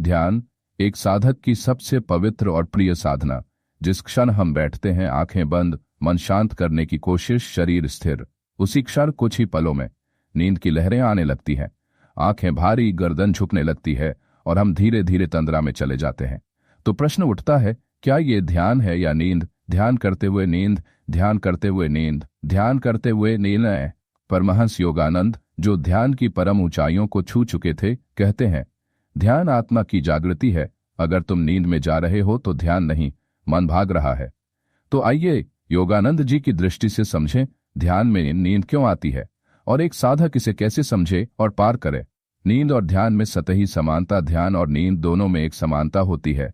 ध्यान एक साधक की सबसे पवित्र और प्रिय साधना। जिस क्षण हम बैठते हैं, आंखें बंद, मन शांत करने की कोशिश, शरीर स्थिर, उसी क्षण कुछ ही पलों में नींद की लहरें आने लगती हैं। आंखें भारी, गर्दन झुकने लगती है और हम धीरे धीरे तंद्रा में चले जाते हैं। तो प्रश्न उठता है, क्या ये ध्यान है या नींद? ध्यान करते हुए नींद, ध्यान करते हुए नींद, ध्यान करते हुए नींद। परमहंस योगानंद, जो ध्यान की परम ऊंचाइयों को छू चुके थे, कहते हैं, ध्यान आत्मा की जागृति है। अगर तुम नींद में जा रहे हो तो ध्यान नहीं, मन भाग रहा है। तो आइए योगानंद जी की दृष्टि से समझें, ध्यान में नींद क्यों आती है और एक साधक इसे कैसे समझे और पार करे। नींद और ध्यान में सतही समानता। ध्यान और नींद दोनों में एक समानता होती है।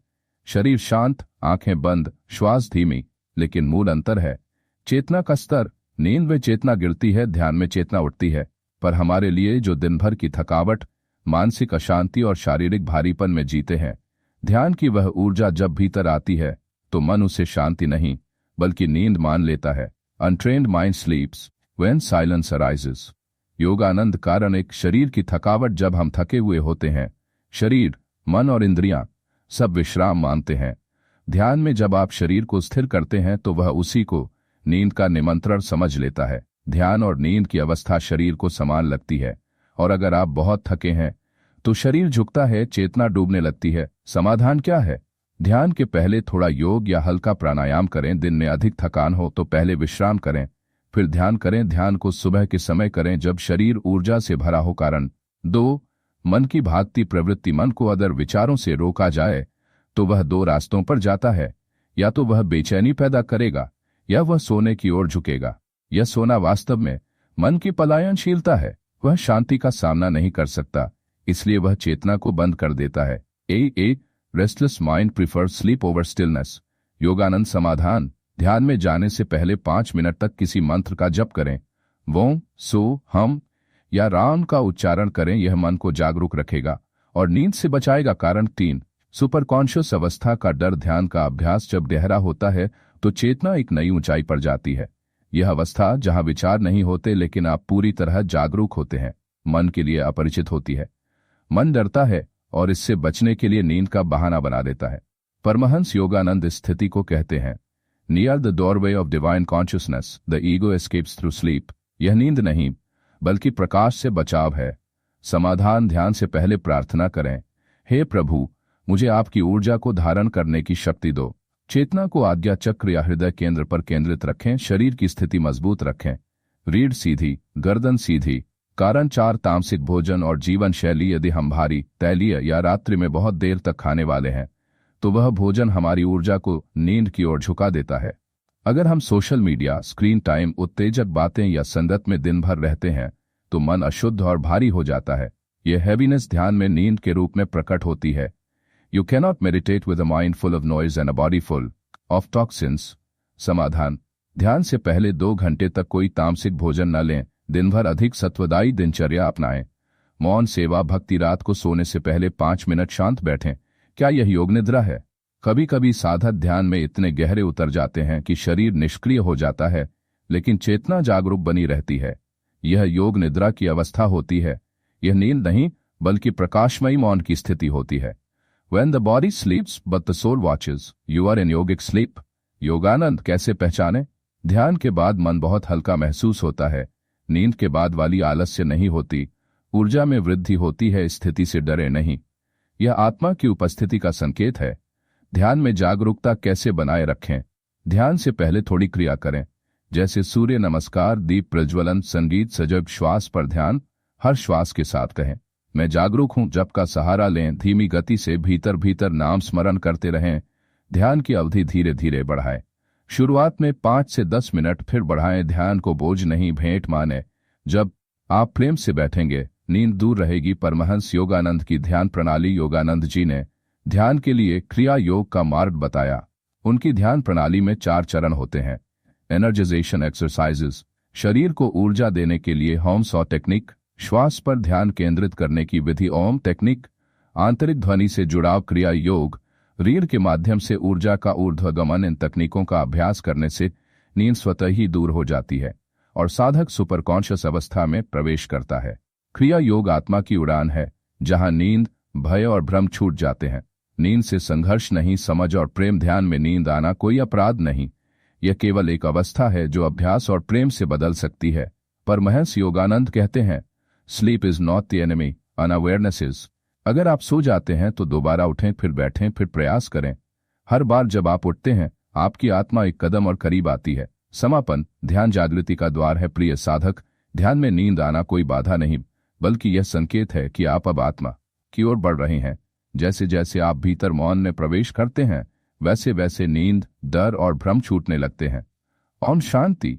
शरीर शांत, आंखें बंद, श्वास धीमी, लेकिन मूल अंतर है चेतना का स्तर। नींद में चेतना गिरती है, ध्यान में चेतना उठती है। पर हमारे लिए जो दिन भर की थकावट, मानसिक अशांति और शारीरिक भारीपन में जीते हैं, ध्यान की वह ऊर्जा जब भीतर आती है तो मन उसे शांति नहीं बल्कि नींद मान लेता है। Untrained mind स्लीप्स when silence arises. Yogananda कारण एक शरीर की थकावट। जब हम थके हुए होते हैं, शरीर, मन और इंद्रियां सब विश्राम मांगते हैं। ध्यान में जब आप शरीर को स्थिर करते हैं तो वह उसी को नींद का निमंत्रण समझ लेता है। ध्यान और नींद की अवस्था शरीर को समान लगती है, और अगर आप बहुत थके हैं तो शरीर झुकता है, चेतना डूबने लगती है। समाधान क्या है? ध्यान के पहले थोड़ा योग या हल्का प्राणायाम करें। दिन में अधिक थकान हो तो पहले विश्राम करें, फिर ध्यान करें। ध्यान को सुबह के समय करें जब शरीर ऊर्जा से भरा हो। कारण 2, मन की भागती प्रवृत्ति। मन को अगर विचारों से रोका जाए तो वह 2 रास्तों पर जाता है। या तो वह बेचैनी पैदा करेगा या वह सोने की ओर झुकेगा। यह सोना वास्तव में मन की पलायनशीलता है। वह शांति का सामना नहीं कर सकता, इसलिए वह चेतना को बंद कर देता है। A restless mind prefers sleep over stillness. Yogananda समाधान, ध्यान में जाने से पहले 5 मिनट तक किसी मंत्र का जप करें। वो, सो, हम या राम का उच्चारण करें। यह मन को जागरूक रखेगा और नींद से बचाएगा। कारण 3, सुपर कॉन्शियस अवस्था का डर। ध्यान का अभ्यास जब गहरा होता है तो चेतना एक नई ऊंचाई पर जाती है। यह अवस्था जहां विचार नहीं होते लेकिन आप पूरी तरह जागरूक होते हैं, मन के लिए अपरिचित होती है। मन डरता है और इससे बचने के लिए नींद का बहाना बना देता है। परमहंस योगानंद इस स्थिति को कहते हैं, near the doorway of divine consciousness the ego escapes through sleep. यह नींद नहीं बल्कि प्रकाश से बचाव है। समाधान, ध्यान से पहले प्रार्थना करें, हे प्रभु, मुझे आपकी ऊर्जा को धारण करने की शक्ति दो। चेतना को आज्ञा चक्र या हृदय केंद्र पर केंद्रित रखें। शरीर की स्थिति मजबूत रखें, रीढ़ सीधी, गर्दन सीधी। कारण 4, तामसिक भोजन और जीवन शैली। यदि हम भारी, तैलीय या रात्रि में बहुत देर तक खाने वाले हैं तो वह भोजन हमारी ऊर्जा को नींद की ओर झुका देता है। अगर हम सोशल मीडिया, स्क्रीन टाइम, उत्तेजक बातें या संगत में दिन भर रहते हैं तो मन अशुद्ध और भारी हो जाता है। यह हैवीनेस ध्यान में नींद के रूप में प्रकट होती है। You cannot meditate with a mind full of noise and a body full of toxins. समाधान, ध्यान से पहले 2 घंटे तक कोई तामसिक भोजन न लें। दिन भर अधिक सत्वदायी दिनचर्या अपनाएं। मौन सेवा, भक्ति। रात को सोने से पहले 5 मिनट शांत बैठें। क्या यह योग निद्रा है? कभी कभी साधक ध्यान में इतने गहरे उतर जाते हैं कि शरीर निष्क्रिय हो जाता है लेकिन चेतना जागरूक बनी रहती है। यह योग निद्रा की अवस्था होती है। यह नींद नहीं बल्कि प्रकाशमयी मौन की स्थिति होती है। When the body sleeps but the soul watches, you are in yogic sleep. Yogananda कैसे पहचाने? ध्यान के बाद मन बहुत हल्का महसूस होता है। नींद के बाद वाली आलस्य नहीं होती, ऊर्जा में वृद्धि होती है। स्थिति से डरे नहीं, यह आत्मा की उपस्थिति का संकेत है। ध्यान में जागरूकता कैसे बनाए रखें? ध्यान से पहले थोड़ी क्रिया करें, जैसे सूर्य नमस्कार, दीप प्रज्वलन, संगीत, सजग। श्वास पर ध्यान, हर श्वास के साथ कहें, मैं जागरूक हूं। जप का सहारा लें, धीमी गति से भीतर भीतर नाम स्मरण करते रहें। ध्यान की अवधि धीरे धीरे बढ़ाएं। शुरुआत में 5 से 10 मिनट, फिर बढ़ाएं। ध्यान को बोझ नहीं, भेंट माने। जब आप प्रेम से बैठेंगे, नींद दूर रहेगी। परमहंस योगानंद की ध्यान प्रणाली। योगानंद जी ने ध्यान के लिए क्रिया योग का मार्ग बताया। उनकी ध्यान प्रणाली में 4 चरण होते हैं। एनर्जाइजेशन एक्सरसाइजेस, शरीर को ऊर्जा देने के लिए होम सॉ टेक्निक। श्वास पर ध्यान केंद्रित करने की विधि ओम टेक्निक। आंतरिक ध्वनि से जुड़ाव क्रिया योग, रीढ़ के माध्यम से ऊर्जा का ऊर्ध्वगमन। इन तकनीकों का अभ्यास करने से नींद स्वतः ही दूर हो जाती है और साधक सुपर कॉन्शियस अवस्था में प्रवेश करता है। क्रिया योग आत्मा की उड़ान है, जहां नींद भय और भ्रम छूट जाते हैं। नींद से संघर्ष नहीं, समझ और प्रेम। ध्यान में नींद आना कोई अपराध नहीं, यह केवल एक अवस्था है जो अभ्यास और प्रेम से बदल सकती है। परमहंस योगानंद कहते हैं, sleep is not the enemy, unawareness is. अगर आप सो जाते हैं तो दोबारा उठें, फिर बैठें, फिर प्रयास करें। हर बार जब आप उठते हैं, आपकी आत्मा एक कदम और करीब आती है। समापन। ध्यान जागृति का द्वार है प्रिय साधक। ध्यान में नींद आना कोई बाधा नहीं, बल्कि यह संकेत है कि आप अब आत्मा की ओर बढ़ रहे हैं। जैसे जैसे आप भीतर मौन में प्रवेश करते हैं, वैसे वैसे नींद, डर और भ्रम छूटने लगते हैं। ओम शांति।